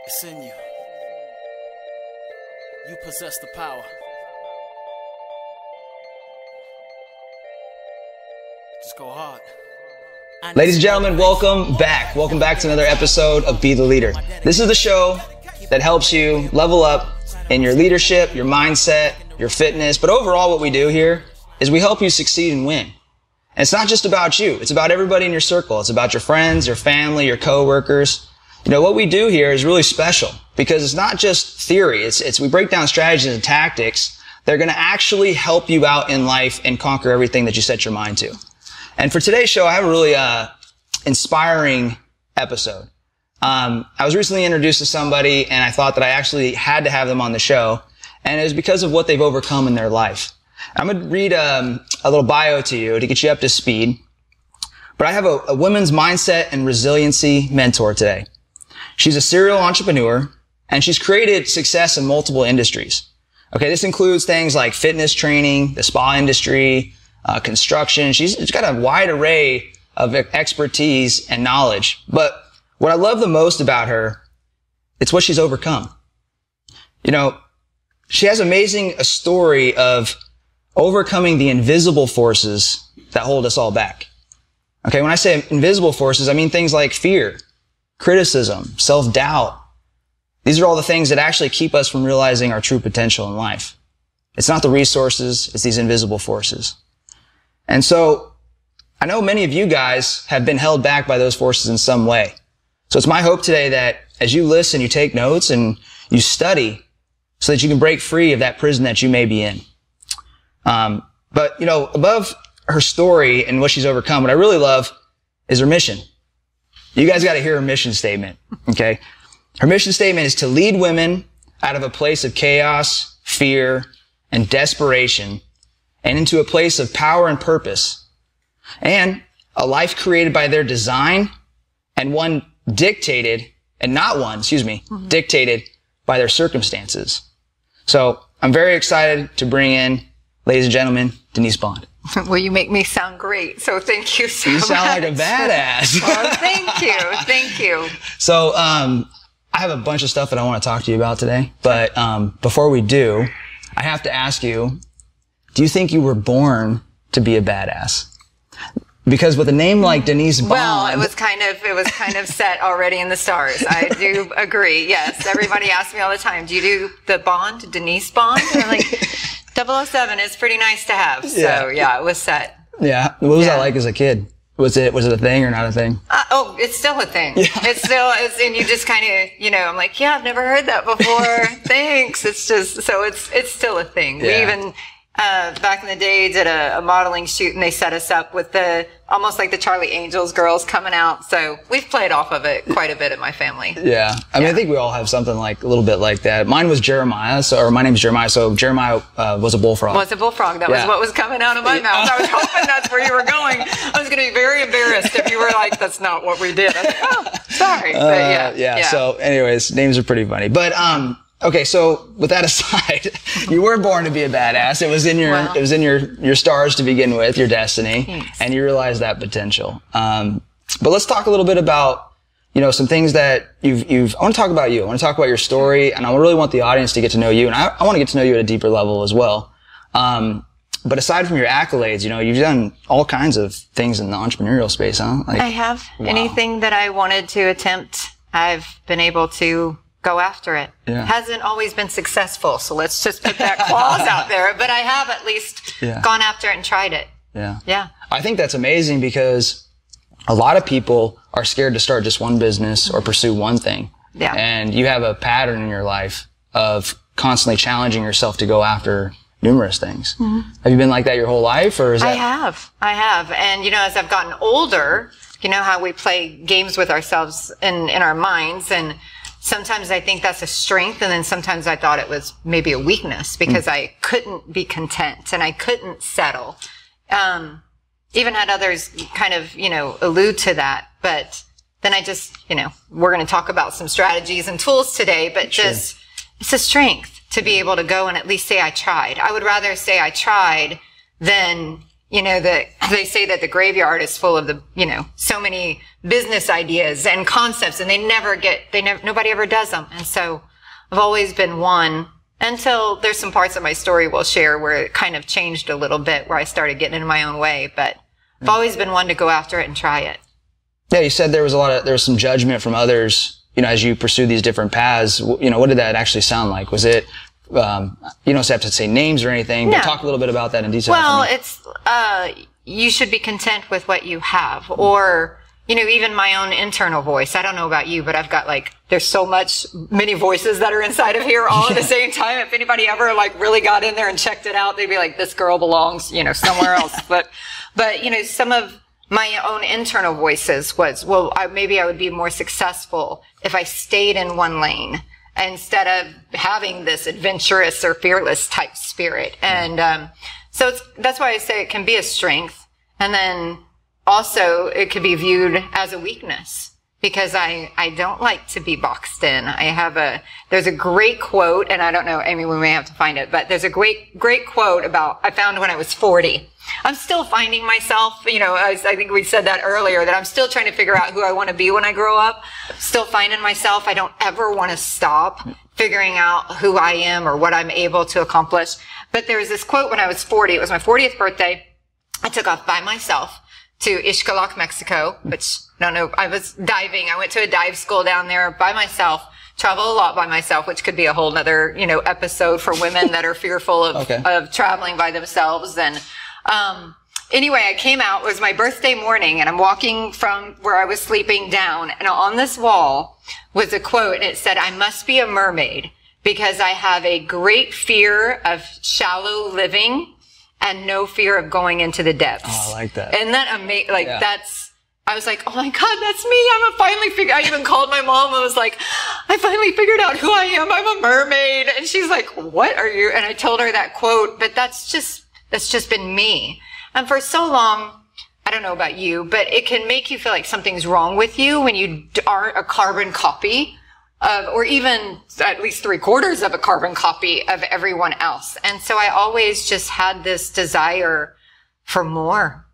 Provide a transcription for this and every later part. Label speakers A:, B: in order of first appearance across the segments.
A: It's in you. You possess the power. Just go hard.
B: Ladies and gentlemen, welcome back. Welcome back to another episode of Be the Leader. This is the show that helps you level up in your leadership, your mindset, your fitness. But overall, what we do here is we help you succeed and win. And it's not just about you. It's about everybody in your circle. It's about your friends, your family, your coworkers. You know, what we do here is really special because it's not just theory. We break down strategies and tactics that are going to actually help you out in life and conquer everything that you set your mind to. And for today's show, I have a really inspiring episode. I was recently introduced to somebody, and I thought that I actually had to have them on the show, and it was because of what they've overcome in their life. I'm going to read a little bio to you to get you up to speed, but I have a women's mindset and resiliency mentor today. She's a serial entrepreneur, and she's created success in multiple industries. Okay, this includes things like fitness training, the spa industry, construction. She's got a wide array of expertise and knowledge. But what I love the most about her, it's what she's overcome. You know, she has a story of overcoming the invisible forces that hold us all back. Okay, when I say invisible forces, I mean things like fear, criticism, self-doubt. These are all the things that actually keep us from realizing our true potential in life. It's not the resources, it's these invisible forces. And so, I know many of you guys have been held back by those forces in some way. So it's my hope today that as you listen, you take notes and you study so that you can break free of that prison that you may be in. But, you know, above her story and what she's overcome, what I really love is her mission. You guys got to hear her mission statement, okay? Her mission statement is to lead women out of a place of chaos, fear, and desperation and into a place of power and purpose, and a life created by their design and dictated by their circumstances. So I'm very excited to bring in, ladies and gentlemen, Denise Bond.
C: Well, you make me sound great, so thank you so much.
B: You sound like a badass.
C: Well, thank you. Thank you.
B: So I have a bunch of stuff that I want to talk to you about today, but before we do, I have to ask you, do you think you were born to be a badass? Because with a name like Denise Bond...
C: Well, it was kind of set already in the stars. I do agree, yes. Everybody asks me all the time, do you do the Bond, Denise Bond? And I'm like, 007 is pretty nice to have. So, yeah, it was set.
B: Yeah. What was that like as a kid? Was it a thing or not a thing?
C: Oh, it's still a thing. Yeah. It still is, and you just kind of, you know, I'm like, yeah, I've never heard that before. Thanks. It's just, so it's still a thing. Yeah. We even... back in the day, did a modeling shoot, and they set us up with almost like the Charlie Angels girls coming out. So we've played off of it quite a bit in my family.
B: Yeah. I mean, I think we all have something like a little bit like that. Mine was Jeremiah, or my name's Jeremiah. So Jeremiah was a bullfrog.
C: Was a bullfrog. That was what was coming out of my mouth. I was hoping that's where you were going. I was going to be very embarrassed if you were like, that's not what we did. I was like, oh, sorry. But yeah. So anyways, names are pretty funny. But, okay, so with that aside, you were born to be a badass. It was in your stars to begin with, your destiny. Thanks. And you realized that potential. But let's talk a little bit about, you know, some things that I want to talk about you. I want to talk about your story, and I really want the audience to get to know you, and I want to get to know you at a deeper level as well. But aside from your accolades, you know, you've done all kinds of things in the entrepreneurial space, huh? Like, I have.
B: Wow.
C: Anything that I wanted to attempt, I've been able to go after it. Yeah. Hasn't always been successful, so let's just put that clause out there. But I have at least gone after it and tried it. Yeah. Yeah.
B: I think that's amazing because a lot of people are scared to start just one business or pursue one thing. Yeah. And you have a pattern in your life of constantly challenging yourself to go after numerous things. Mm-hmm. Have you been like that your whole life, or is that?
C: I have. And you know, as I've gotten older, you know how we play games with ourselves in our minds, and sometimes I think that's a strength, and then sometimes I thought it was maybe a weakness because I couldn't be content and I couldn't settle. Even had others kind of, you know, allude to that, but then I just, you know, we're going to talk about some strategies and tools today, but just, it's a strength to be able to go and at least say I tried. I would rather say I tried than, you know, they say that the graveyard is full of so many business ideas and concepts, and nobody ever does them. And so I've always been one, until there's some parts of my story we'll share where it kind of changed a little bit, where I started getting in my own way. But I've always been one to go after it and try it.
B: Yeah, you said there was some judgment from others, you know, as you pursue these different paths. You know, what did that actually sound like? Was it, you don't have to say names or anything, but talk a little bit about that in detail.
C: Well, it's, you should be content with what you have, or, you know, even my own internal voice. I don't know about you, but I've got there's many voices that are inside of here all at the same time. If anybody ever really got in there and checked it out, they'd be like, this girl belongs, you know, somewhere else. But, you know, some of my own internal voices was, well, maybe I would be more successful if I stayed in one lane instead of having this adventurous or fearless type spirit. And, so that's why I say it can be a strength. And then also it could be viewed as a weakness, because I don't like to be boxed in. There's a great quote, and I don't know, Amy, we may have to find it, but there's a great quote I found when I was 40. I'm still finding myself, you know, I think we said that earlier, that I'm still trying to figure out who I want to be when I grow up. Still finding myself. I don't ever want to stop figuring out who I am or what I'm able to accomplish. But there was this quote when I was 40. It was my 40th birthday. I took off by myself to Ixcalac, Mexico, which, I don't know, I was diving. I went to a dive school down there by myself. Travel a lot by myself, which could be a whole nother, you know, episode for women that are fearful of traveling by themselves. And, anyway, I came out, it was my birthday morning, and I'm walking from where I was sleeping down, and on this wall was a quote, and it said, "I must be a mermaid because I have a great fear of shallow living and no fear of going into the depths."
B: Oh, I like that.
C: And that I was like, oh my God, that's me. I even called my mom and was like, I finally figured out who I am. I'm a mermaid. And she's like, what are you? And I told her that quote, but that's just been me. And for so long, I don't know about you, but it can make you feel like something's wrong with you when you aren't a carbon copy of, or even at least 3/4 of a carbon copy of everyone else. And so I always just had this desire for more,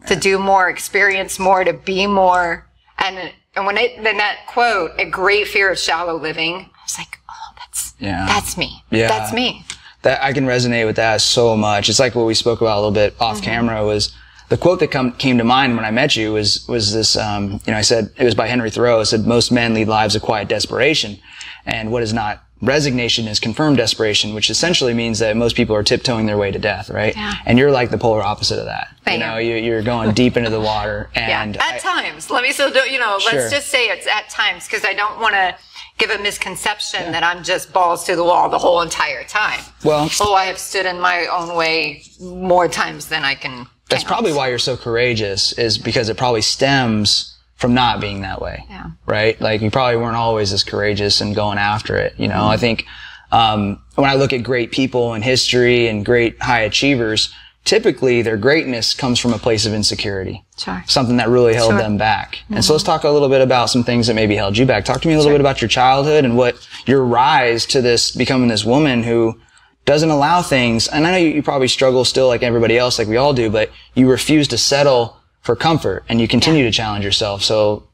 C: to do more, experience more, to be more. And when then that quote, "a great fear of shallow living," I was like, oh, that's me. Yeah. That's me.
B: That I can resonate with that so much. It's like what we spoke about a little bit off camera. Was the quote that came to mind when I met you was this, you know, I said, it was by Henry Thoreau. It said, "Most men lead lives of quiet desperation, and what is not resignation is confirmed desperation," which essentially means that most people are tiptoeing their way to death, right? Yeah. And you're like the polar opposite of that. You're going deep into the water. And
C: at times, let's just say it's at times, because I don't want to give a misconception that I'm just balls to the wall the whole entire time.
B: Well,
C: I have stood in my own way more times than I can
B: That's
C: count.
B: probably why you're so courageous, is because it probably stems from not being that way.
C: Yeah.
B: Right? Like, you probably weren't always as courageous and going after it. You know, I think, when I look at great people in history and great high achievers, typically their greatness comes from a place of insecurity.
C: Sure.
B: Something that really held them back. And so let's talk a little bit about some things that maybe held you back. Talk to me a little bit about your childhood and what your rise to becoming this woman who doesn't allow things. And I know you probably struggle still like everybody else, like we all do, but you refuse to settle for comfort and you continue to challenge yourself. So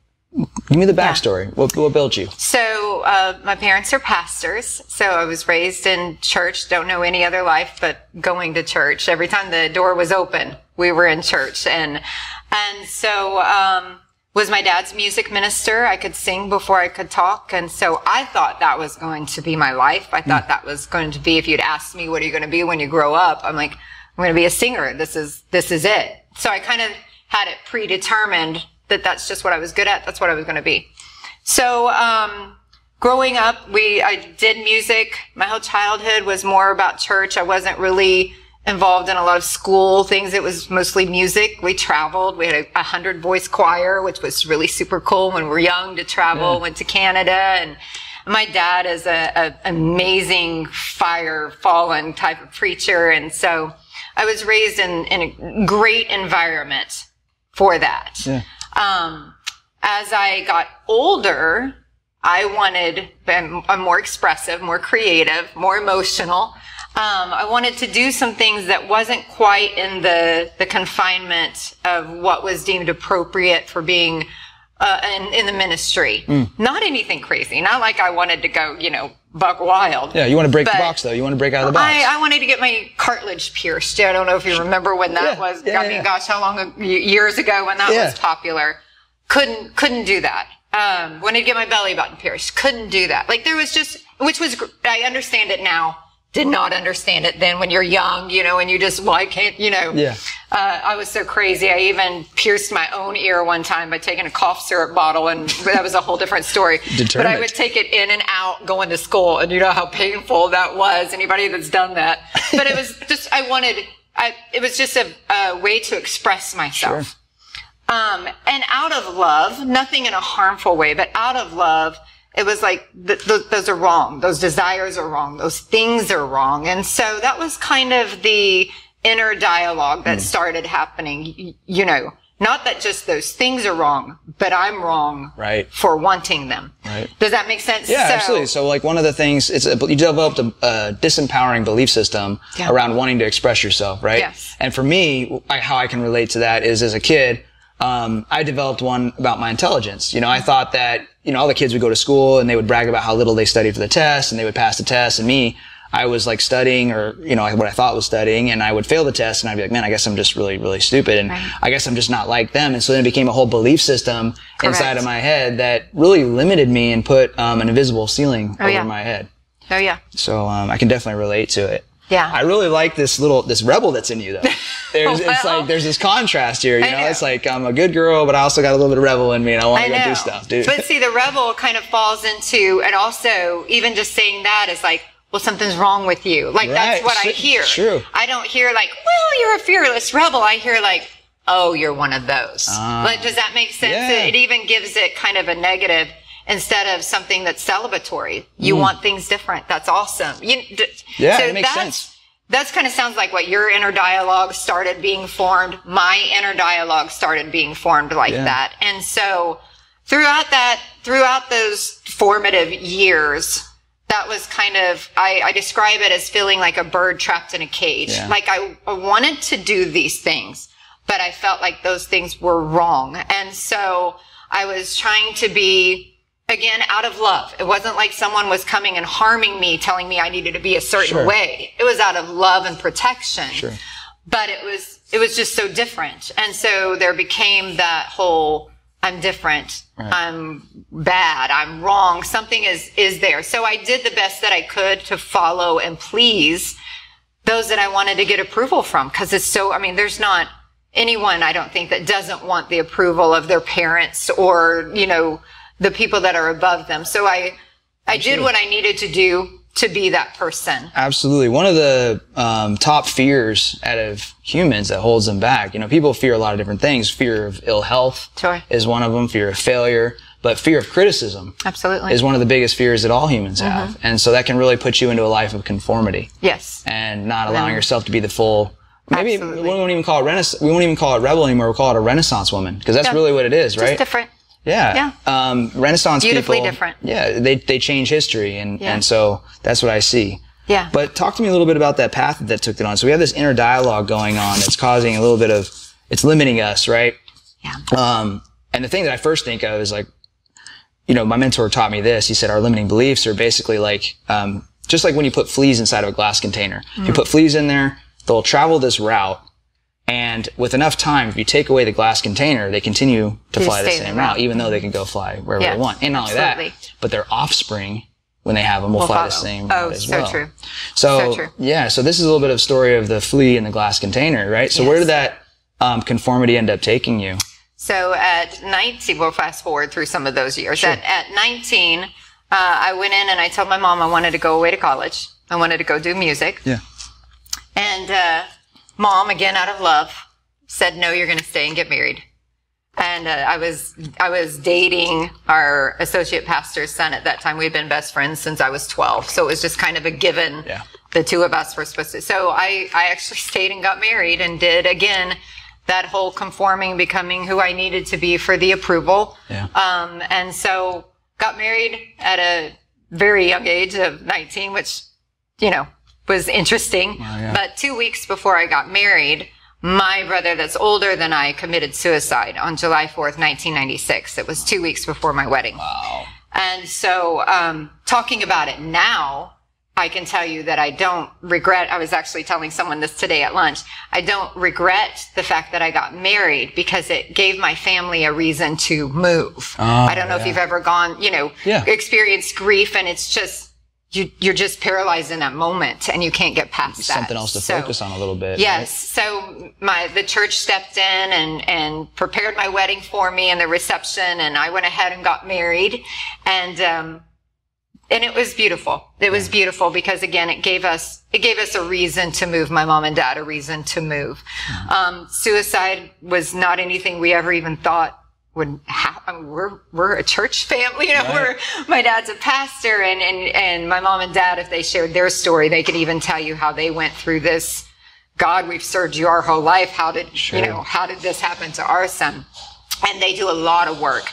B: give me the backstory. What built you?
C: So, my parents are pastors. So I was raised in church. Don't know any other life but going to church. Every time the door was open, we were in church. And so, was my dad's music minister. I could sing before I could talk. And so I thought that was going to be my life. I thought that was going to be, if you'd asked me, what are you going to be when you grow up? I'm like, I'm going to be a singer. This is it. So I kind of had it predetermined that that's just what I was good at. That's what I was going to be. So, growing up, I did music. My whole childhood was more about church. I wasn't really involved in a lot of school things. It was mostly music. We traveled. We had 100 voice choir, which was really super cool when we were young to travel. Went to Canada, and my dad is a amazing fire fallen type of preacher. And so I was raised in a great environment for that. Yeah. As I got older, I wanted, I'm more expressive, more creative, more emotional. I wanted to do some things that wasn't quite in the confinement of what was deemed appropriate for being in the ministry. Not anything crazy. Not like I wanted to go, buck wild.
B: Yeah, you want to break the box, though. You want to break out of the box.
C: I wanted to get my cartilage pierced. I don't know if you remember when that was. I mean, gosh, how long, years ago when that was popular. Couldn't do that. Wanted to get my belly button pierced. Couldn't do that. Like, there was just, which was, I understand it now. Did not understand it then when you're young, and you just, well, I can't,
B: Yeah.
C: I was so crazy. I even pierced my own ear one time by taking a cough syrup bottle, and that was a whole different story. But I would take it in and out going to school, and you know how painful that was. Anybody that's done that. But it was just, it was just a way to express myself.
B: Sure.
C: And out of love, nothing in a harmful way, but out of love, it was like, those are wrong. Those desires are wrong. Those things are wrong. And so that was kind of the inner dialogue that started happening. Not that just those things are wrong, but I'm wrong for wanting them. Right. Does that make sense?
B: Yeah, absolutely. So like one of the things, you developed a disempowering belief system around wanting to express yourself, right?
C: Yes.
B: And for me, how I can relate to that is as a kid, I developed one about my intelligence. I thought that, all the kids would go to school and they would brag about how little they studied for the test and they would pass the test. And me, I was like studying or, what I thought was studying, and I would fail the test and I'd be like, man, I guess I'm just really, really stupid. And I guess I'm just not like them. And so then it became a whole belief system inside of my head that really limited me and put an invisible ceiling over my head.
C: Oh, yeah.
B: So I can definitely relate to it.
C: Yeah.
B: I really like this rebel that's in you, though. It's like there's this contrast here, you know? It's like I'm a good girl, but I also got a little bit of rebel in me, and I want to go do stuff, dude.
C: But see, the rebel kind of falls into, and also even just saying that is like, well, something's wrong with you. Like, that's what I hear.
B: True.
C: I don't hear like, well, you're a fearless rebel. I hear like, oh, you're one of those. Like, does that make sense?
B: Yeah.
C: It even gives it kind of a negative instead of something that's celebratory. You want things different. That's awesome. So
B: it makes sense.
C: That kind of sounds like what your inner dialogue started being formed. My inner dialogue started being formed like that. And so throughout those formative years, that was kind of, I describe it as feeling like a bird trapped in a cage. Yeah. Like I wanted to do these things, but I felt like those things were wrong. And so I was trying to be, again, out of love. It wasn't like someone was coming and harming me, telling me I needed to be a certain way. It was out of love and protection. Sure. But it was just so different. And so there became that whole, I'm different. Right. I'm bad. I'm wrong. Something is there. So I did the best that I could to follow and please those that I wanted to get approval from. Cause it's so, there's not anyone, I don't think, that doesn't want the approval of their parents or, the people that are above them. So I did what I needed to do to be that person.
B: Absolutely. One of the top fears out of humans that holds them back, people fear a lot of different things. Fear of ill health is one of them, fear of failure, but fear of criticism is one of the biggest fears that all humans have. And so that can really put you into a life of conformity.
C: Yes.
B: And not allowing yourself to be the full, maybe we won't even call it rebel anymore. We'll call it a Renaissance woman, because that's really what it is, right?
C: Just different.
B: Yeah. Renaissance
C: beautifully
B: people.
C: Different.
B: Yeah. They change history. And so that's what I see.
C: Yeah.
B: But talk to me a little bit about that path that took it on. So we have this inner dialogue going on that's causing a little bit of, it's limiting us, right?
C: Yeah.
B: And the thing that I first think of is like, my mentor taught me this. He said our limiting beliefs are basically like, just like when you put fleas inside of a glass container. If you put fleas in there, they'll travel this route. And with enough time, if you take away the glass container, they continue to fly the same route, even though they can go fly wherever they want. And not only that, but their offspring, when they have them, will fly the same route as well.
C: True.
B: So true. Yeah, so this is a little bit of story of the flea in the glass container, right? So where did that conformity end up taking you?
C: So at 19, we'll fast forward through some of those years. Sure. At 19, I went in and I told my mom I wanted to go away to college. I wanted to go do music.
B: Yeah.
C: And Mom, again, out of love, said, no, you're going to stay and get married. And I was dating our associate pastor's son at that time. We had been best friends since I was 12. So it was just kind of a given. Yeah. The two of us were supposed to. So I actually stayed and got married and did, again, that whole conforming, becoming who I needed to be for the approval. Yeah. And so got married at a very young age of 19, which, was interesting. But 2 weeks before I got married, my brother that's older than I committed suicide on July 4th, 1996. It was 2 weeks before my wedding.
B: Wow.
C: And so, talking about it now, I can tell you that I don't regret, I was actually telling someone this today at lunch, I don't regret the fact that I got married because it gave my family a reason to move. I don't know if you've ever gone, experienced grief, and it's just, you're just paralyzed in that moment and you can't get past that.
B: Something else to focus on a little bit.
C: Yes. Right? So the church stepped in and prepared my wedding for me and the reception, and I went ahead and got married, and it was beautiful. It was beautiful because, again, it gave us a reason to move. My mom and dad a reason to move. Suicide was not anything we ever even thought would happen. We're a church family, my dad's a pastor, and my mom and dad, if they shared their story, they could even tell you how they went through this. God, we've served you our whole life. How did this happen to our son? And they do a lot of work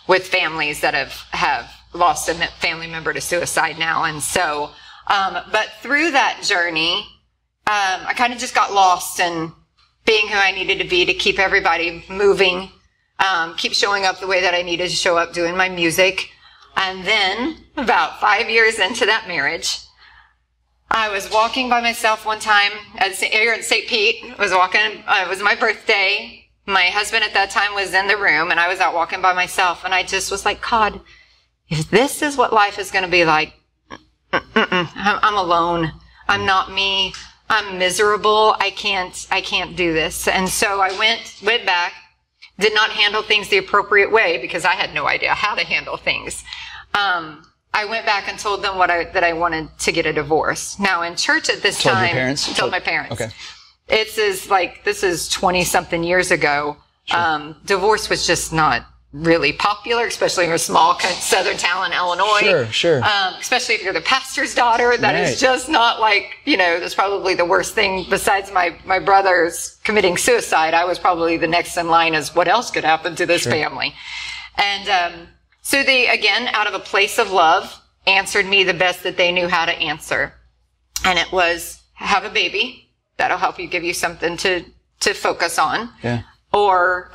C: with families that have lost a family member to suicide now. And so, but through that journey, I kind of just got lost in being who I needed to be to keep everybody moving, keep showing up the way that I needed to show up, doing my music. And then about 5 years into that marriage, I was walking by myself one time here in St. Pete. I was walking, it was my birthday. My husband at that time was in the room, and I was out walking by myself, and I just was like, God, if this is what life is going to be like, I'm alone. I'm not me. I'm miserable. I can't do this. And so I went back, did not handle things the appropriate way because I had no idea how to handle things. I went back and told them that I wanted to get a divorce. Now in church at this time,
B: your parents?
C: Told my parents.
B: Okay.
C: This is 20 something years ago. Sure. Divorce was just not really popular, especially in a small southern town in Illinois.
B: Sure.
C: Especially if you're the pastor's daughter, that is just not that's probably the worst thing besides my brother's committing suicide. I was probably the next in line as what else could happen to this family. And, so they, again, out of a place of love, answered me the best that they knew how to answer. And it was, have a baby. That'll help you, give you something to focus on. Yeah. Or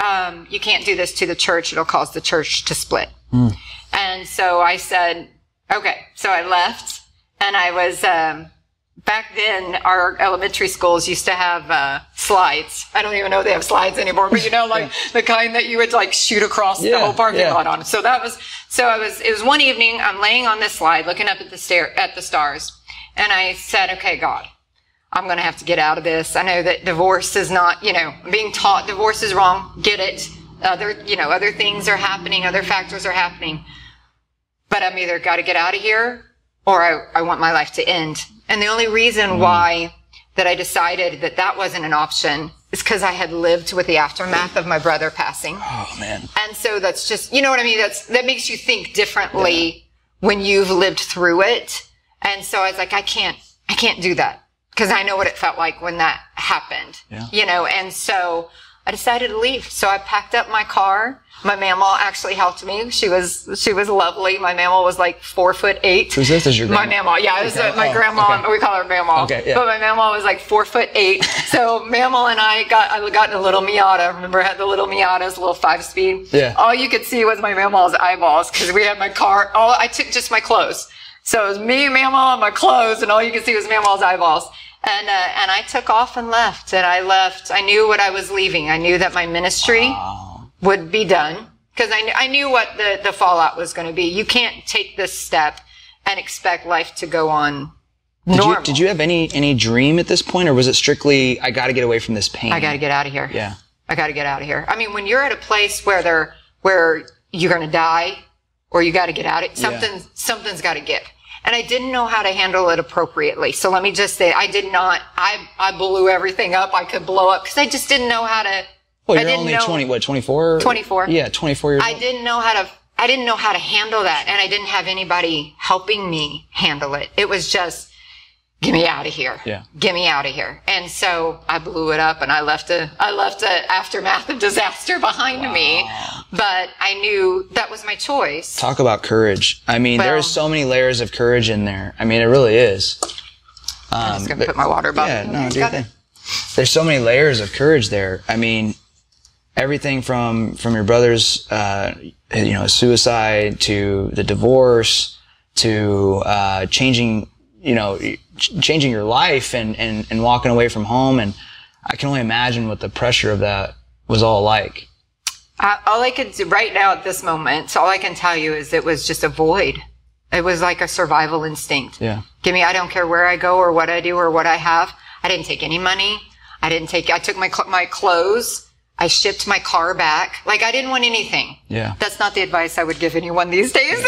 C: you can't do this to the church. It'll cause the church to split. And so I said, okay. So I left, and I was, back then, our elementary schools used to have slides. I don't even know if they have slides anymore, but the kind that you would shoot across the whole parking lot on. So it was one evening, I'm laying on this slide, looking up at the stars, and I said, okay, God, I'm going to have to get out of this. I know that divorce is not, being taught divorce is wrong. Get it. Other things are happening. Other factors are happening. But I'm either got to get out of here or I want my life to end. And the only reason why that I decided that wasn't an option is because I had lived with the aftermath of my brother passing.
B: Oh, man.
C: And so that's just, you know what I mean? That makes you think differently when you've lived through it. And so I was like, I can't do that. Because I know what it felt like when that happened, and so I decided to leave. So I packed up my car. My mama actually helped me. She was lovely. My mama was 4'8".
B: Who's this? Is your grandma?
C: My mama. Yeah, it was my grandma. Okay. We call her Mama.
B: Okay, yeah.
C: But my mama was 4'8". So Mama and I got in a little Miata. Remember, I had the little Miatas, little 5-speed. Yeah. All you could see was my mama's eyeballs because we had my car. I took just my clothes. So it was me, Mama, and my clothes, and all you could see was Mama's eyeballs. And I took off and left. And I left. I knew what I was leaving. I knew that my ministry would be done because I knew what the fallout was going to be. You can't take this step and expect life to go on normal.
B: Did you have any dream at this point, or was it strictly, I got to get away from this pain?
C: I got to get out of here.
B: Yeah.
C: I got to get out of here. I mean, when you're at a place where you're going to die or you got to get out of it, something's got to give. And I didn't know how to handle it appropriately. So let me just say, I blew everything up I could blow up because I just didn't know how to.
B: Well, you're only 24?
C: 24.
B: Yeah, 24 years old.
C: I didn't know how to handle that. And I didn't have anybody helping me handle it. It was just, get me out of here. Yeah. Get me out of here. And so I blew it up and I left a aftermath of disaster behind me. But I knew that was my choice.
B: Talk about courage. I mean, there's so many layers of courage in there. I mean, it really is.
C: I'm just going to put my water bottle.
B: Yeah, no, do your thing. There's so many layers of courage there. I mean, everything from your brother's, suicide to the divorce to changing your life and walking away from home. And I can only imagine what the pressure of that was all like.
C: All I could do right now at this moment, so all I can tell you is it was just a void. It was like a survival instinct.
B: Yeah.
C: I don't care where I go or what I do or what I have. I didn't take any money. I took my clothes. I shipped my car back. Like, I didn't want anything.
B: Yeah.
C: That's not the advice I would give anyone these days.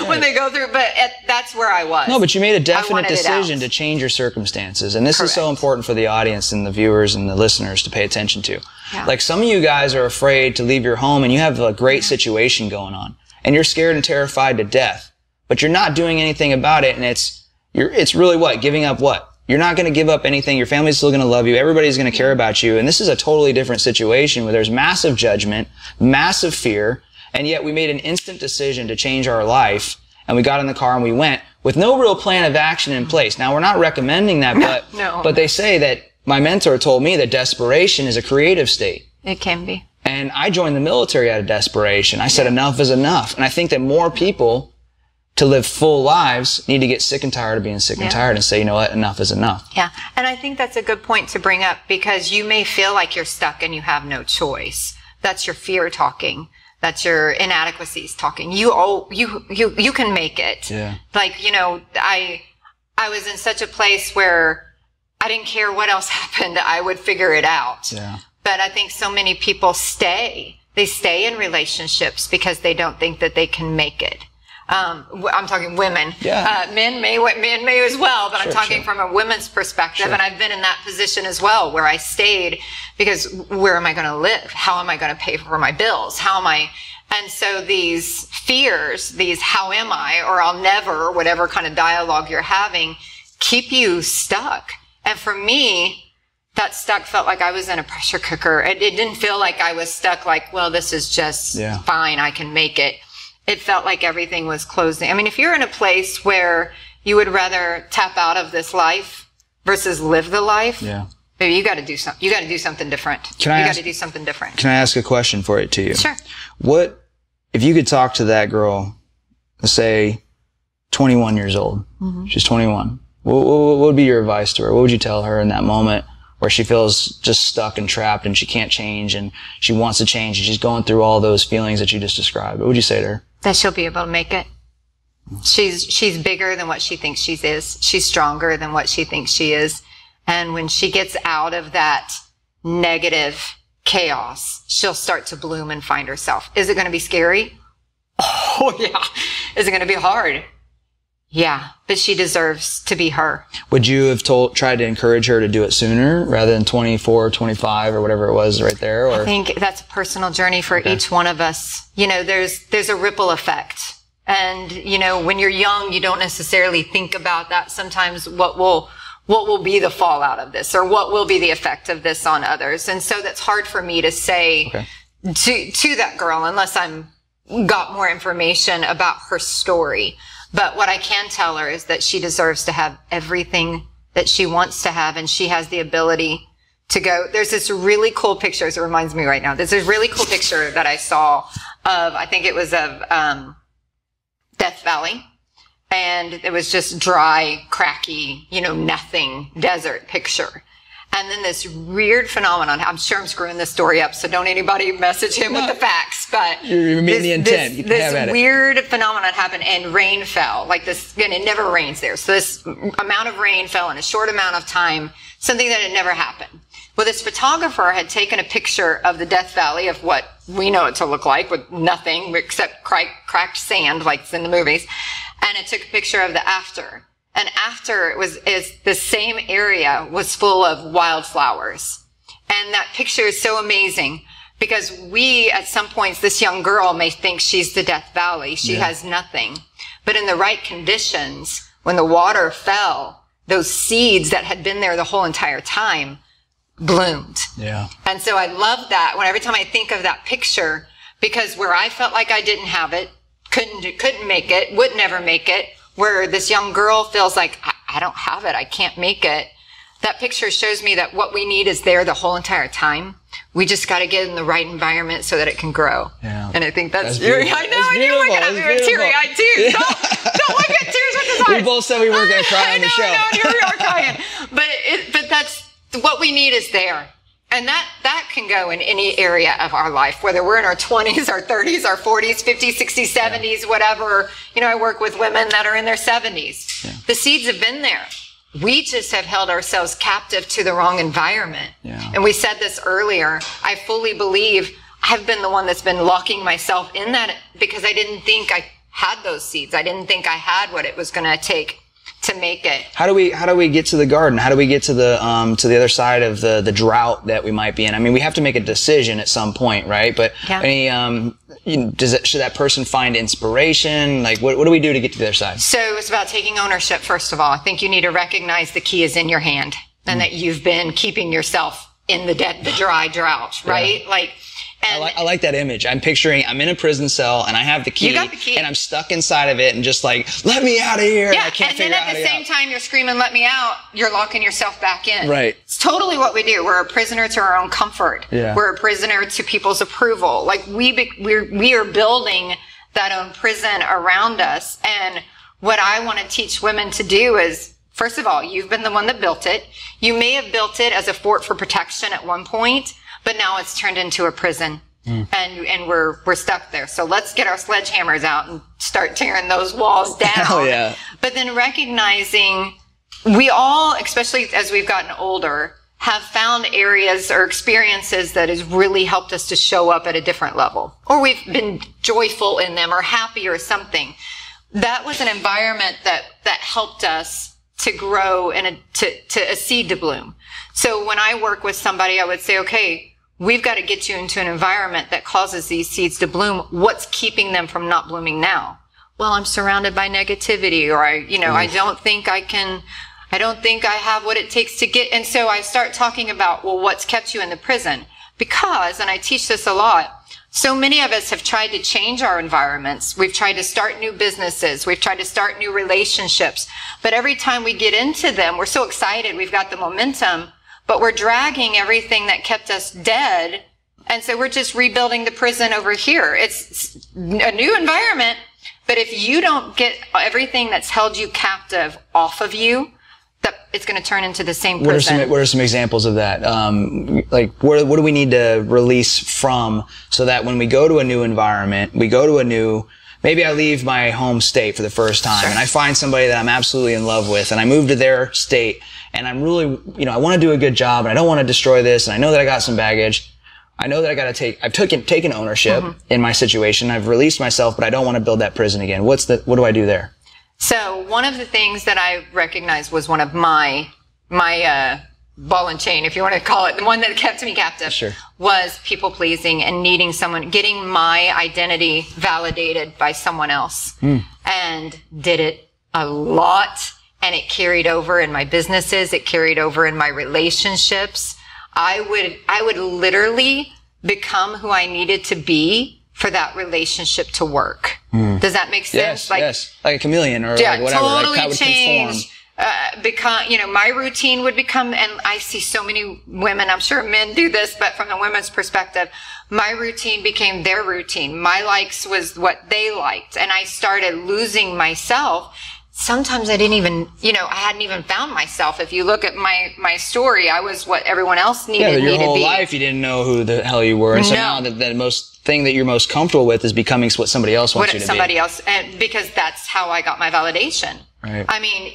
C: When they go through, but that's where I was.
B: No, but you made a definite decision to change your circumstances. And this is so important for the audience and the viewers and the listeners to pay attention to.
C: Yeah.
B: Like, some of you guys are afraid to leave your home and you have a great situation going on and you're scared and terrified to death, but you're not doing anything about it. And it's really what? Giving up what? You're not going to give up anything. Your family's still going to love you. Everybody's going to care about you. And this is a totally different situation where there's massive judgment, massive fear, and yet we made an instant decision to change our life, and we got in the car and we went with no real plan of action in place. Now, we're not recommending that, but they say that my mentor told me that desperation is a creative state.
C: It can be.
B: And I joined the military out of desperation. I said enough is enough. And I think that more people to live full lives need to get sick and tired of being sick and tired and say, you know what, enough is enough.
C: Yeah. And I think that's a good point to bring up, because you may feel like you're stuck and you have no choice. That's your fear talking. That's your inadequacies talking. You can make it.
B: Yeah.
C: Like, I was in such a place where I didn't care what else happened. I would figure it out.
B: Yeah.
C: But I think so many people stay in relationships because they don't think that they can make it. I'm talking women.
B: Yeah.
C: Men may as well, but I'm talking from a women's perspective. And I've been in that position as well, where I stayed because where am I going to live? How am I going to pay for my bills? And so these fears, these how am I, or I'll never, whatever kind of dialogue you're having, keep you stuck. And for me, that stuck felt like I was in a pressure cooker. It didn't feel like I was stuck like, well, this is just fine. I can make it. It felt like everything was closing. I mean, if you're in a place where you would rather tap out of this life versus live the life, maybe you got to do something. You got to do something different. Got to do something different.
B: Can I ask a question for it to you?
C: Sure.
B: What if you could talk to that girl, say 21 years old? Mm-hmm. She's 21. What would be your advice to her? What would you tell her in that moment where she feels just stuck and trapped and she can't change and she wants to change and she's going through all those feelings that you just described? What would you say to her?
C: That she'll be able to make it. She's bigger than what she thinks she is. She's stronger than what she thinks she is. And when she gets out of that negative chaos, she'll start to bloom and find herself. Is it going to be scary? Oh, yeah. Is it going to be hard? Yeah, but she deserves to be her. Would you have
B: tried to encourage her to do it sooner rather than 24, 25 or whatever it was right there? Or?
C: I think that's a personal journey for each one of us. There's a ripple effect. And, when you're young, you don't necessarily think about that. Sometimes what will be the fallout of this, or what will be the effect of this on others. And so that's hard for me to say to that girl unless I'm got more information about her story. But what I can tell her is that she deserves to have everything that she wants to have, and she has the ability to go. There's this really cool picture, it reminds me right now. There's this really cool picture that I saw of, I think it was of Death Valley. And it was just dry, cracky, nothing desert picture. And then this weird phenomenon, I'm sure I'm screwing this story up, so don't anybody message him with the facts, but
B: you're meeting the intent.
C: This weird phenomenon happened and rain fell, like this, and it never rains there. So this amount of rain fell in a short amount of time, something that had never happened. Well, this photographer had taken a picture of the Death Valley of what we know it to look like, with nothing except cracked sand, like it's in the movies. And it took a picture of the after. And after is the same area was full of wildflowers. And that picture is so amazing because we, at some points, this young girl may think she's the Death Valley. She has nothing. But in the right conditions, when the water fell, those seeds that had been there the whole entire time bloomed.
B: Yeah.
C: And so I love that every time I think of that picture, because where I felt like I didn't have it, couldn't make it, would never make it, where this young girl feels like I I don't have it. I can't make it. That picture shows me that what we need is there the whole entire time. We just got to get in the right environment so that it can grow. Yeah. And I think that's beautiful. I know, I knew we're going to be teary-eyed too. Don't look at tears with his eyes.
B: We both said we weren't going to cry on the show.
C: I know, here we are crying. But that's what we need is there. And that can go in any area of our life, whether we're in our 20s, our 30s, our 40s, 50s, 60s, 70s, whatever. You know, I work with women that are in their 70s. Yeah. The seeds have been there. We just have held ourselves captive to the wrong environment. Yeah. And we said this earlier. I fully believe I've been the one that's been locking myself in that because I didn't think I had those seeds. I didn't think I had what it was going to take to make it.
B: How do we get to the garden? How do we get to the other side of the drought that we might be in? I mean, we have to make a decision at some point, right? But yeah. Should that person find inspiration? Like, what do we do to get to the other side? So
C: it's about taking ownership. First of all, I think you need to recognize the key is in your hand, and that you've been keeping yourself in the dry drought, right? Yeah. Like.
B: I like that image. I'm picturing I'm in a prison cell and I have the key, and I'm stuck inside of it and just like, let me out of here.
C: Yeah,
B: and I can't figure out how to get out. And then at the same
C: time you're screering, let me out, you're locking yourself back in.
B: Right.
C: It's totally what we do. We're a prisoner to our own comfort. Yeah. We're a prisoner to people's approval. Like we are building that own prison around us. And what I want to teach women to do is, first of all, you've been the one that built it. You may have built it as a fort for protection at one point, but now it's turned into a prison. And we're stuck there. So let's get our sledgehammers out and start tearing those walls down.
B: Hell yeah.
C: But then recognizing we all, especially as we've gotten older, have found areas or experiences that has really helped us to show up at a different level. Or we've been joyful in them or happy or something. That was an environment that helped us to grow and to a seed to bloom. So when I work with somebody, I would say, okay, we've got to get you into an environment that causes these seeds to bloom. What's keeping them from not blooming now? Well, I'm surrounded by negativity, or I don't think I have what it takes to get. And so I start talking about, well, what's kept you in the prison? Because, and I teach this a lot, so many of us have tried to change our environments. We've tried to start new businesses. We've tried to start new relationships. But every time we get into them, we're so excited. We've got the momentum. But we're dragging everything that kept us dead. And so we're just rebuilding the prison over here. It's a new environment. But if you don't get everything that's held you captive off of you, it's going to turn into the same prison.
B: What are some examples of that? Like, what do we need to release from so that when we go to a new environment, maybe I leave my home state for the first time, and I find somebody that I'm absolutely in love with, and I move to their state, and I'm really, I want to do a good job, and I don't want to destroy this, and I know that I got some baggage. I know that I've taken ownership in my situation. I've released myself, but I don't want to build that prison again. What do I do there?
C: So one of the things that I recognized was one of my ball and chain, if you want to call it, the one that kept me captive, was people pleasing and needing someone, getting my identity validated by someone else. And did it a lot. And it carried over in my businesses. It carried over in my relationships. I would literally become who I needed to be for that relationship to work. Does that make sense?
B: Yes. Like a chameleon or like whatever.
C: Totally
B: like
C: change. My routine would become, and I see so many women, I'm sure men do this, but from the women's perspective, my routine became their routine. My likes was what they liked. And I started losing myself. Sometimes I didn't even, I hadn't even found myself. If you look at my story, I was what everyone else needed me to be.
B: Your whole life you didn't know who the hell you were. And so now the most thing that you're most comfortable with is becoming what somebody else wants you to be.
C: Somebody else, and because that's how I got my validation.
B: Right.
C: I mean,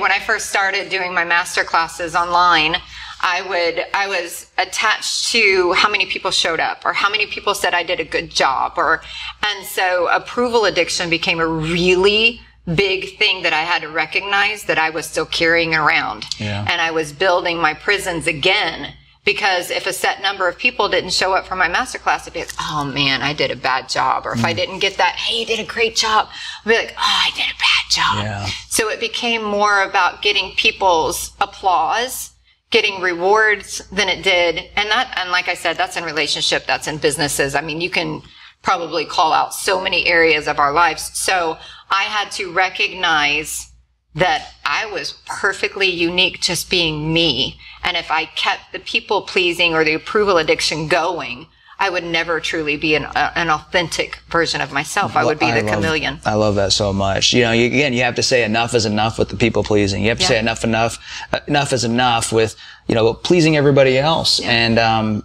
C: when I first started doing my master classes online, I was attached to how many people showed up or how many people said I did a good job, and so approval addiction became a really big thing that I had to recognize that I was still carrying around. Yeah. And I was building my prisons again, because if a set number of people didn't show up for my masterclass, it'd be like, oh man, I did a bad job. Or if I didn't get that, hey, you did a great job, I'd be like, oh, I did a bad job. Yeah. So it became more about getting people's applause, getting rewards than it did. And like I said, that's in relationship, that's in businesses. I mean, you can probably call out so many areas of our lives. So I had to recognize that I was perfectly unique just being me. And if I kept the people pleasing or the approval addiction going, I would never truly be an authentic version of myself. I would be the chameleon.
B: I love that so much. You know, again, you have to say enough is enough with the people pleasing. You have to say enough is enough with, you know, pleasing everybody else. Yeah. And,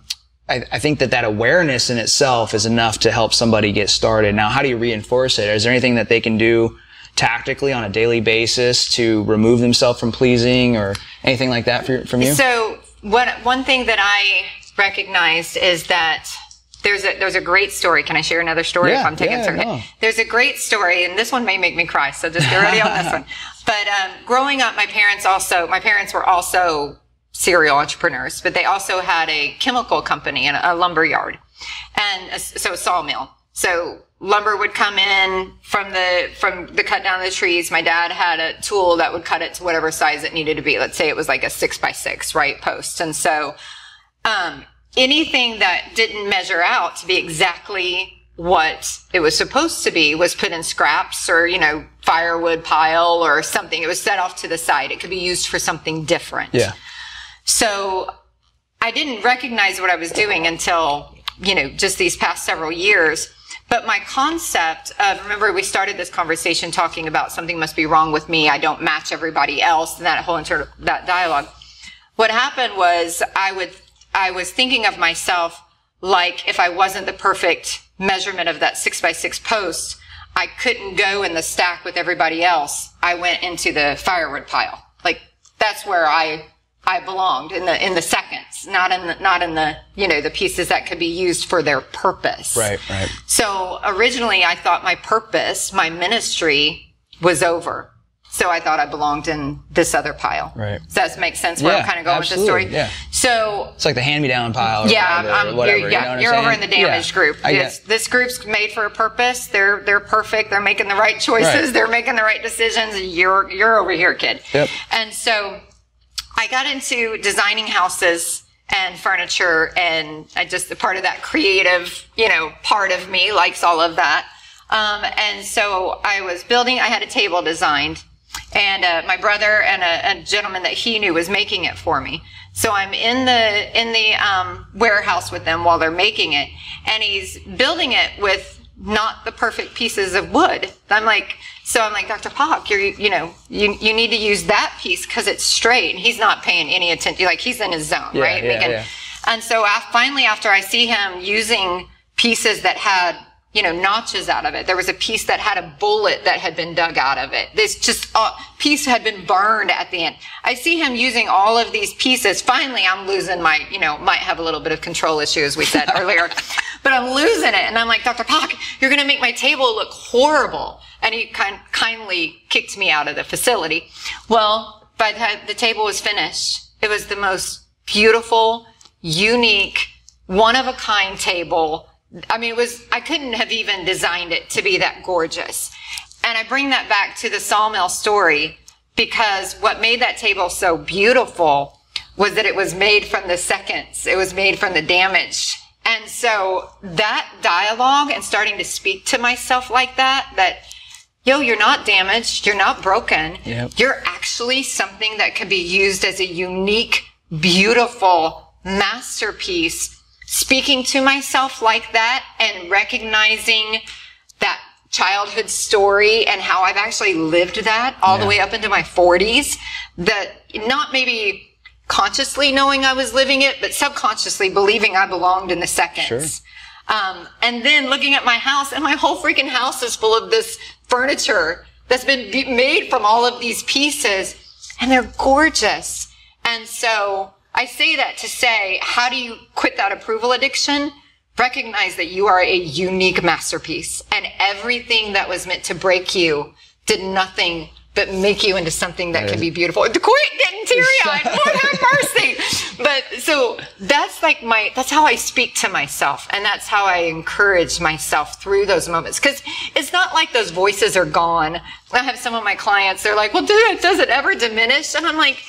B: I think that awareness in itself is enough to help somebody get started. Now, how do you reinforce it? Is there anything that they can do tactically on a daily basis to remove themselves from pleasing or anything like that from you?
C: So one thing that I recognized is that there's a great story. Can I share another story if I'm taking certain? No. There's a great story, and this one may make me cry, so just get ready on this one. But growing up, my parents were also serial entrepreneurs, but they also had a chemical company and a lumber yard, and so a sawmill. So lumber would come in from the cut down of the trees. My dad had a tool that would cut it to whatever size it needed to be. Let's say it was like a 6x6, right, post. And so anything that didn't measure out to be exactly what it was supposed to be was put in scraps or, you know, firewood pile or something. It was set off to the side. It could be used for something different. Yeah. So I didn't recognize what I was doing until, you know, just these past several years. But my concept of, remember we started this conversation talking about something must be wrong with me. I don't match everybody else, and that whole that dialogue. What happened was I was thinking of myself like if I wasn't the perfect measurement of that 6x6 post, I couldn't go in the stack with everybody else. I went into the firewood pile. Like that's where I belonged in the seconds, not in the, you know, the pieces that could be used for their purpose. Right. So originally I thought my purpose, my ministry was over. So I thought I belonged in this other pile. Right. Does that make sense where I'm kind of going with the story? Yeah. So
B: it's like the hand-me-down pile. Or whatever.
C: You're over in the damaged group. This group's made for a purpose. They're perfect. They're making the right choices. Right. They're making the right decisions. You're over here, kid. Yep. And so I got into designing houses and furniture, and I just part of that creative, you know, part of me likes all of that. And so I was building. I had a table designed. And my brother and a gentleman that he knew was making it for me. So I'm in the warehouse with them while they're making it, and he's building it with not the perfect pieces of wood. I'm like, Dr. Pock, you need to use that piece because it's straight. And he's not paying any attention. Like he's in his zone, right? And so finally, after I see him using pieces that had, you know, notches out of it. There was a piece that had a bullet that had been dug out of it. This just piece had been burned at the end. I see him using all of these pieces. Finally, I'm losing my, you know, might have a little bit of control issue, as we said earlier, but I'm losing it. And I'm like, Dr. Pock, you're going to make my table look horrible. And he kindly kicked me out of the facility. Well, by the time the table was finished, it was the most beautiful, unique, one-of-a-kind table. I mean, I couldn't have even designed it to be that gorgeous. And I bring that back to the sawmill story because what made that table so beautiful was that it was made from the seconds. It was made from the damage. And so that dialogue and starting to speak to myself like that, yo, you're not damaged. You're not broken. Yep. You're actually something that can be used as a unique, beautiful masterpiece. Speaking to myself like that and recognizing that childhood story and how I've actually lived that all the way up into my 40s, that not maybe consciously knowing I was living it, but subconsciously believing I belonged in the seconds. Sure. And then looking at my house, and my whole freaking house is full of this furniture that's been made from all of these pieces, and they're gorgeous. And so I say that to say, how do you quit that approval addiction? Recognize that you are a unique masterpiece, and everything that was meant to break you did nothing but make you into something that can be beautiful. Quit getting teary-eyed. Lord have mercy. But so that's that's how I speak to myself, and that's how I encourage myself through those moments. Because it's not like those voices are gone. I have some of my clients, they're like, well, does it ever diminish? And I'm like,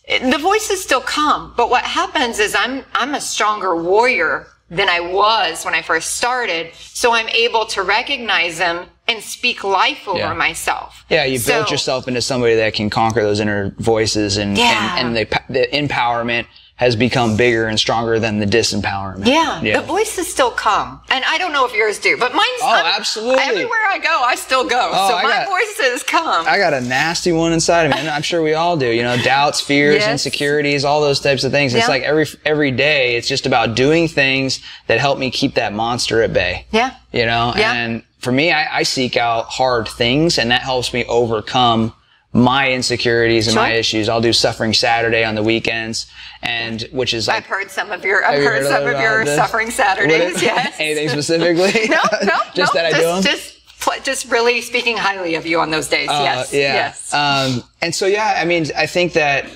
C: the voices still come, but what happens is I'm a stronger warrior than I was when I first started, so I'm able to recognize them and speak life over myself.
B: Yeah, you built yourself into somebody that can conquer those inner voices, and the empowerment has become bigger and stronger than the disempowerment.
C: Yeah, the voices still come. And I don't know if yours do, but mine's...
B: absolutely.
C: Everywhere I go, I still go. So my voices come.
B: I got a nasty one inside of me, and I'm sure we all do. You know, doubts, fears, insecurities, all those types of things. It's like every day, it's just about doing things that help me keep that monster at bay. Yeah. You know, and for me, I seek out hard things, and that helps me overcome my insecurities and my issues. I'll do Suffering Saturday on the weekends, and which is like,
C: I've heard some of your Suffering Saturdays. Yes.
B: Anything specifically?
C: No.
B: Just that I do them?
C: Just really speaking highly of you on those days. Yes.
B: And so, I mean, I think that,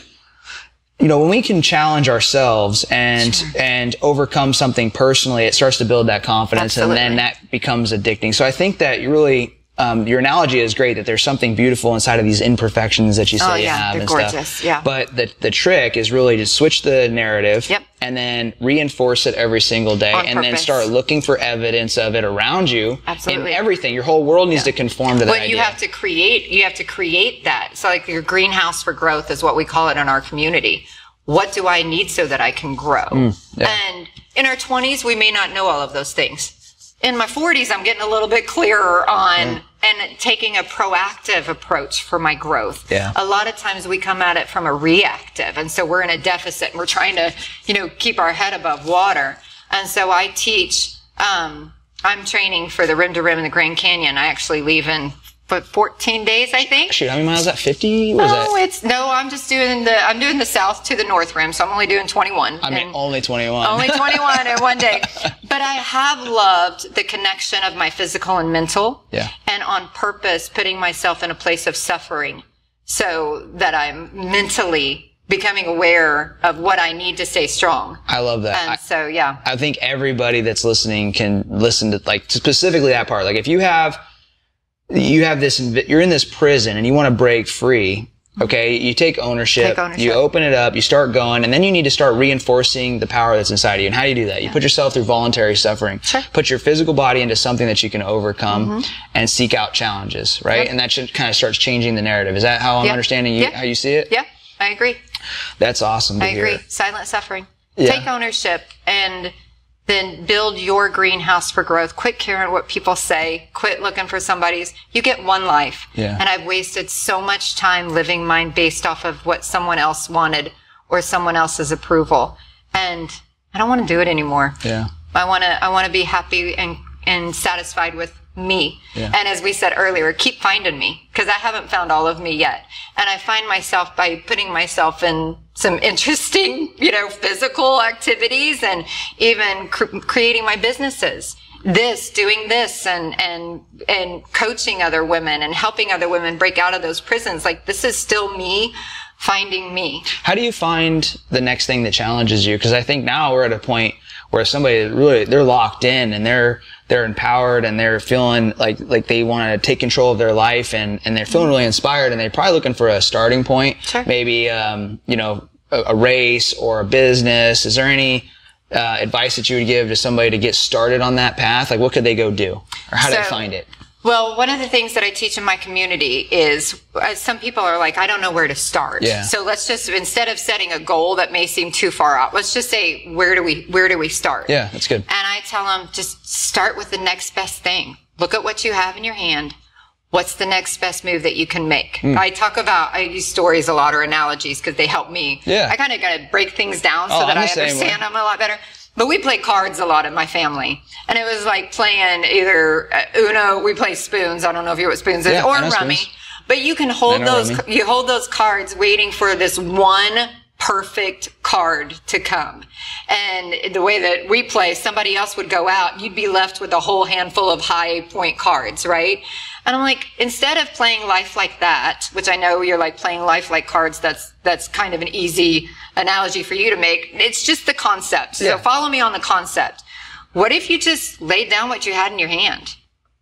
B: you know, when we can challenge ourselves and overcome something personally, it starts to build that confidence. Absolutely. And then that becomes addicting. So I think that you really, your analogy is great, that there's something beautiful inside of these imperfections that you say you have and
C: gorgeous.
B: Stuff.
C: Yeah.
B: But the trick is really to switch the narrative and then reinforce it every single day then start looking for evidence of it around you.
C: Absolutely.
B: In everything. Your whole world needs to conform to that idea.
C: You have to create that. So like your greenhouse for growth is what we call it in our community. What do I need so that I can grow? And in our 20s, we may not know all of those things. In my 40s, I'm getting a little bit clearer on and taking a proactive approach for my growth. Yeah. A lot of times we come at it from a reactive, and so we're in a deficit and we're trying to, keep our head above water. And so I teach, I'm training for the Rim to Rim in the Grand Canyon. I actually leave in 14 days, I think.
B: Shoot, how many miles is that? 50? What is that?
C: I'm just doing the south to the north rim, so I'm only doing 21.
B: Only 21.
C: Only 21 in one day. But I have loved the connection of my physical and mental. Yeah. And on purpose, putting myself in a place of suffering so that I'm mentally becoming aware of what I need to stay strong.
B: I love that.
C: And
B: I think everybody that's listening can listen to, like, specifically that part. Like, if you have this, you're in this prison and you want to break free. Okay. You take ownership, you open it up, you start going, and then you need to start reinforcing the power that's inside of you. And how do you do that? You put yourself through voluntary suffering, put your physical body into something that you can overcome and seek out challenges, right? And that should kind of starts changing the narrative. Is that how I'm understanding how you see it?
C: Yeah, I agree.
B: That's awesome to hear.
C: I agree. Silent suffering. Yeah. Take ownership and then build your greenhouse for growth. Quit caring what people say. Quit looking for somebody's. You get one life. Yeah. And I've wasted so much time living mine based off of what someone else wanted or someone else's approval. And I don't want to do it anymore. Yeah. I want to be happy and satisfied with me. Yeah. And as we said earlier, keep finding me, because I haven't found all of me yet. And I find myself by putting myself in some interesting, physical activities and even creating my businesses. Doing this and coaching other women and helping other women break out of those prisons. Like, this is still me finding me. How
B: do you find the next thing that challenges you? Because I think now we're at a point where somebody really, they're locked in and they're empowered and they're feeling like they want to take control of their life and they're feeling really inspired, and they're probably looking for a starting point. Sure. Maybe, a race or a business. Is there any advice that you would give to somebody to get started on that path? Like, what could they go do, or how do they find it?
C: Well, one of the things that I teach in my community is some people are like, I don't know where to start. Yeah. So let's just, instead of setting a goal that may seem too far out, let's just say, where do we start?
B: Yeah, that's good.
C: And I tell them, just start with the next best thing. Look at what you have in your hand. What's the next best move that you can make? I use stories a lot, or analogies, because they help me. Yeah. I kind of got to break things down so that I understand them a lot better. But we play cards a lot in my family. And it was like playing either Uno, we play spoons. I don't know if you know what spoons is, or rummy. Spoons. But you can hold those cards waiting for this one perfect card to come. And the way that we play, somebody else would go out, you'd be left with a whole handful of high point cards, right? And I'm like, instead of playing life like that, which I know you're like playing life like cards, that's kind of an easy analogy for you to make. It's just the concept. Yeah. So follow me on the concept. What if you just laid down what you had in your hand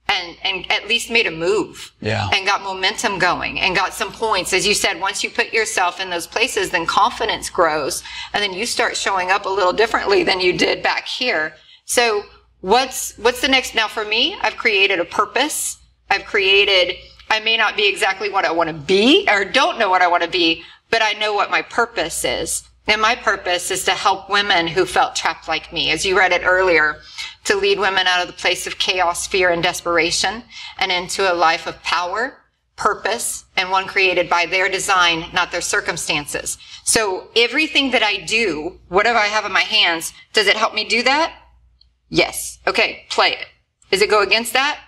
C: and at least made a move, and got momentum going and got some points? As you said, once you put yourself in those places, then confidence grows, and then you start showing up a little differently than you did back here. So what's the next? Now for me, I've created a purpose. I've created, I may not be exactly what I want to be or don't know what I want to be, but I know what my purpose is. And my purpose is to help women who felt trapped like me, as you read it earlier, to lead women out of the place of chaos, fear, and desperation and into a life of power, purpose, and one created by their design, not their circumstances. So everything that I do, whatever I have in my hands, does it help me do that? Yes. Okay, play it. Does it go against that?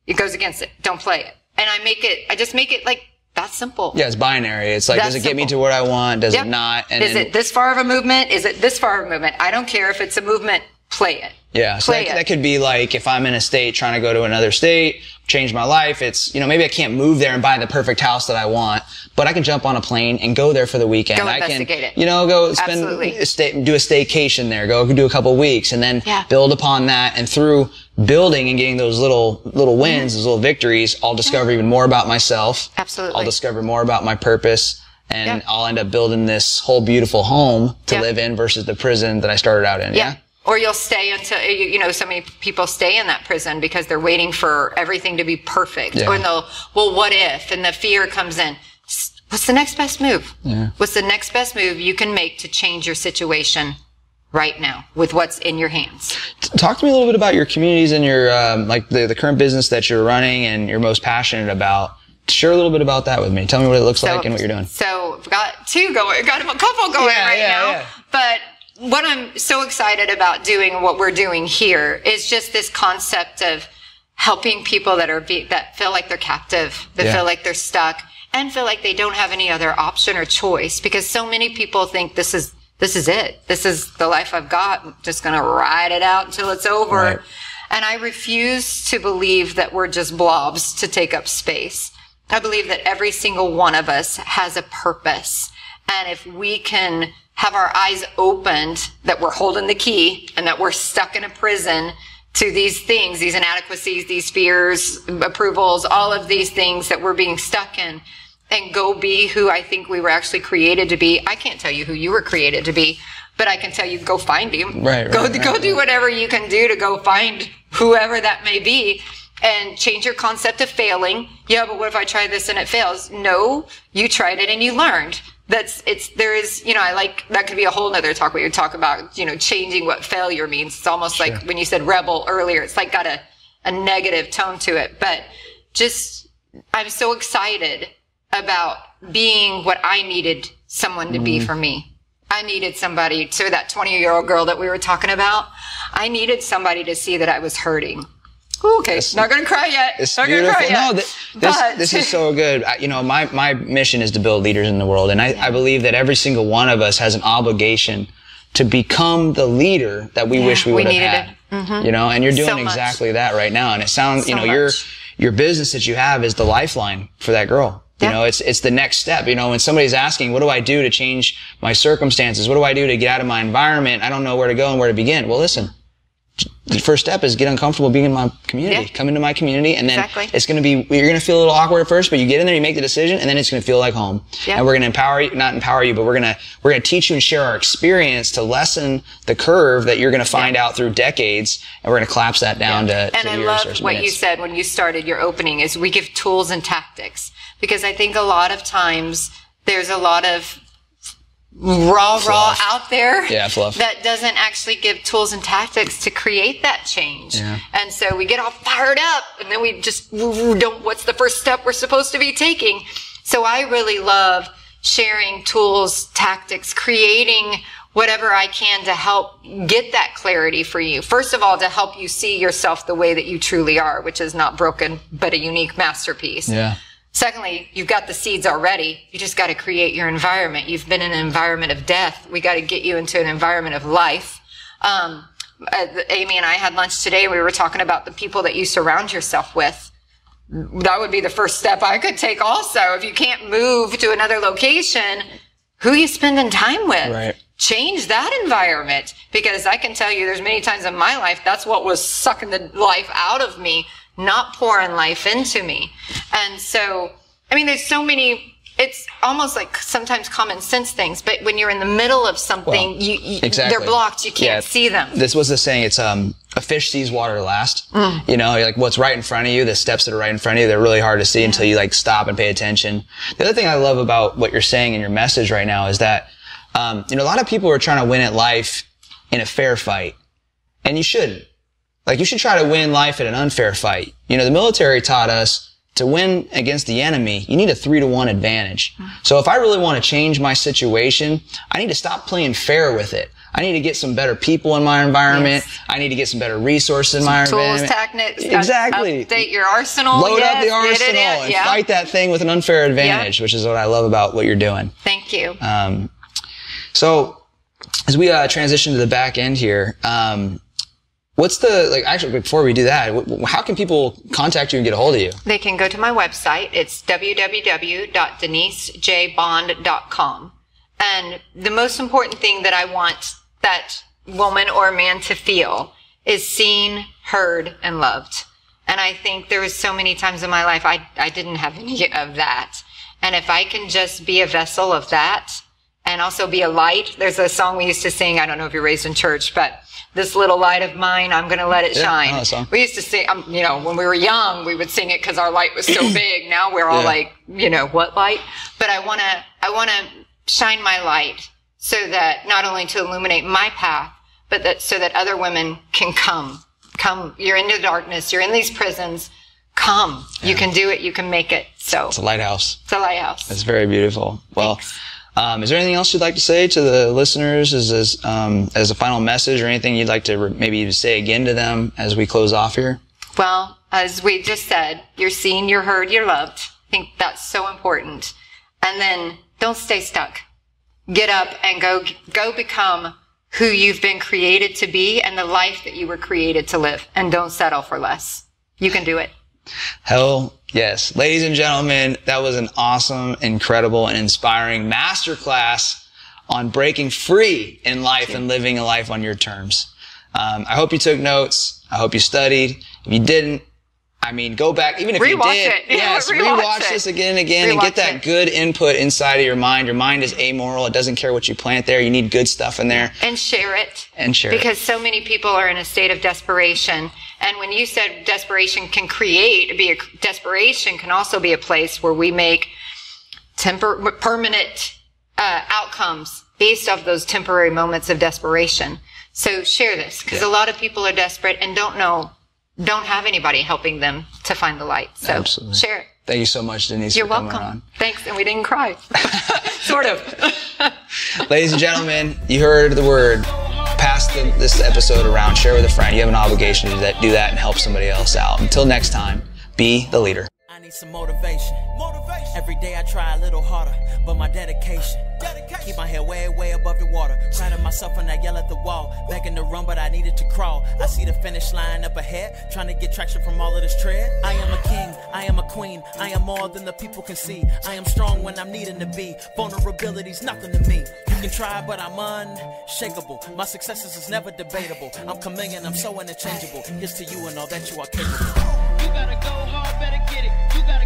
C: It goes against it. Don't play it. And I just make it like, that's simple.
B: Yeah, it's binary. It's like, does it get me to what I want? Does it not? And
C: is it this far of a movement? Is it this far of a movement? I don't care if it's a movement. Play it.
B: Yeah. So that could be like, if I'm in a state trying to go to another state, change my life, it's, maybe I can't move there and buy the perfect house that I want, but I can jump on a plane and go there for the weekend.
C: Go investigate it.
B: Go spend, do a staycation there, go do a couple of weeks and then build upon that. And through building and getting those little wins, those little victories, I'll discover even more about myself.
C: Absolutely.
B: I'll discover more about my purpose. And I'll end up building this whole beautiful home to live in versus the prison that I started out in. Yeah.
C: Or you'll stay until, so many people stay in that prison because they're waiting for everything to be perfect. Yeah. Or well, what if? And the fear comes in. What's the next best move? Yeah. What's the next best move you can make to change your situation right now with what's in your hands?
B: Talk to me a little bit about your communities and your, the current business that you're running and you're most passionate about. Share a little bit about that with me. Tell me what it looks like and what you're doing.
C: So I've got two going, got a couple going now. Yeah. But what I'm so excited about doing and what we're doing here is just this concept of helping people that feel like they're captive, that feel like they're stuck, and feel like they don't have any other option or choice. Because so many people think this is it. This is the life I've got. I'm just going to ride it out until it's over. Right. And I refuse to believe that we're just blobs to take up space. I believe that every single one of us has a purpose. And if we can have our eyes opened that we're holding the key and that we're stuck in a prison to these things, these inadequacies, these fears, approvals, all of these things that we're being stuck in, and go be who I think we were actually created to be. I can't tell you who you were created to be, but I can tell you go find him. Go do whatever you can do to go find whoever that may be. And change your concept of failing. Yeah, but what if I try this and it fails? No, you tried it and you learned. That could be a whole nother talk where you talk about, changing what failure means. It's almost like when you said rebel earlier, it's like got a negative tone to it. But I'm so excited about being what I needed someone to be for me. I needed somebody, to that 20-year-old girl that we were talking about, I needed somebody to see that I was hurting. Okay, not going to cry yet.
B: It's beautiful. No, this is so good. My mission is to build leaders in the world. And I believe that every single one of us has an obligation to become the leader that we wish we would have had. Mm-hmm. And you're doing exactly that right now. And it sounds, your business that you have is the lifeline for that girl. It's the next step. When somebody's asking, what do I do to change my circumstances? What do I do to get out of my environment? I don't know where to go and where to begin. Well, listen. The first step is get uncomfortable being in my community. Yeah. Come into my community, and then it's going to be, you're going to feel a little awkward at first, but you get in there, you make the decision, and then it's going to feel like home. Yeah. And we're going to not empower you, but we're going to teach you and share our experience to lessen the curve that you're going to find out through decades, and we're going to collapse that down to years or minutes.
C: And I love what you said when you started your opening is we give tools and tactics, because I think a lot of times there's a lot of raw out there that doesn't actually give tools and tactics to create that change. Yeah. And so we get all fired up and then we just don't, what's the first step we're supposed to be taking? So I really love sharing tools, tactics, creating whatever I can to help get that clarity for you. First of all, to help you see yourself the way that you truly are, which is not broken, but a unique masterpiece. Yeah. Secondly, you've got the seeds already. You just got to create your environment. You've been in an environment of death. We got to get you into an environment of life. Amy and I had lunch today. We were talking about the people that you surround yourself with. That would be the first step I could take also. If you can't move to another location, who are you spending time with? Right. Change that environment, because I can tell you there's many times in my life that's what was sucking the life out of me, not pouring life into me. And so, there's so many, it's almost like sometimes common sense things, but when you're in the middle of something, they're blocked, you can't see them.
B: This was the saying, it's, a fish sees water last. You know, like what's right in front of you, the steps that are right in front of you, they're really hard to see until you like stop and pay attention. The other thing I love about what you're saying in your message right now is that, you know, a lot of people are trying to win at life in a fair fight. And you shouldn't. Like, you should try to win life at an unfair fight. You know, the military taught us to win against the enemy, you need a 3-to-1 advantage. So if I really want to change my situation, I need to stop playing fair with it. I need to get some better people in my environment. Yes. I need to get some better resources in my environment.
C: Tools, tactics.
B: Exactly.
C: Update your arsenal.
B: Load up the arsenal and fight that thing with an unfair advantage, which is what I love about what you're doing.
C: Thank you.
B: So as we transition to the back end here, what's the, like, actually, before we do that, how can people contact you and get a hold of you?
C: They can go to my website. It's www.denisejbond.com. And the most important thing that I want that woman or man to feel is seen, heard, and loved. And I think there was so many times in my life I didn't have any of that. And if I can just be a vessel of that and also be a light, there's a song we used to sing, I don't know if you're raised in church, but this little light of mine, I'm going to let it shine. We used to sing, you know, when we were young, we would sing it because our light was so big. Now we're all like, you know, what light? But I want to shine my light so that not only to illuminate my path, but that so that other women can come. You're in the darkness. You're in these prisons. Come. You can do it. You can make it. So
B: it's a lighthouse.
C: It's a lighthouse.
B: It's very beautiful. Well,
C: thanks.
B: Is there anything else you'd like to say to the listeners as a final message, or anything you'd like to maybe say again to them as we close off here?
C: Well, as we just said, you're seen, you're heard, you're loved. I think that's so important. And then don't stay stuck. Get up and go become who you've been created to be and the life that you were created to live. And don't settle for less. You can do it.
B: Hell yes. Ladies and gentlemen, that was an awesome, incredible, and inspiring masterclass on breaking free in life and living a life on your terms. I hope you took notes. I hope you studied. If you didn't, I mean, go back, even if you did. Yes, rewatch this again and again and get that good input inside of your mind. Your mind is amoral. It doesn't care what you plant there. You need good stuff in there.
C: And share it.
B: Because
C: so many people are in a state of desperation. And when you said desperation can desperation can also be a place where we make permanent outcomes based off those temporary moments of desperation. So share this, because a lot of people are desperate and don't have anybody helping them to find the light. So
B: absolutely.
C: Share it.
B: Thank you so much, Denise.
C: You're
B: for coming
C: welcome.
B: On.
C: Thanks, and we didn't cry. Sort of.
B: Ladies and gentlemen, you heard the word. Pass this episode around. Share with a friend. You have an obligation to do that and help somebody else out. Until next time, be the leader.
A: I need some motivation. Every day I try a little harder, but my dedication. Keep my head way, way above the water. Priding myself when I yell at the wall. Begging to run, but I needed to crawl. I see the finish line up ahead, trying to get traction from all of this tread. I am a king, I am a queen. I am more than the people can see. I am strong when I'm needing to be. Vulnerability's nothing to me. You can try, but I'm unshakable. My successes is never debatable. I'm chameleon, I'm so interchangeable. Here's to you and all that you are capable. You gotta go hard, better get it. You gotta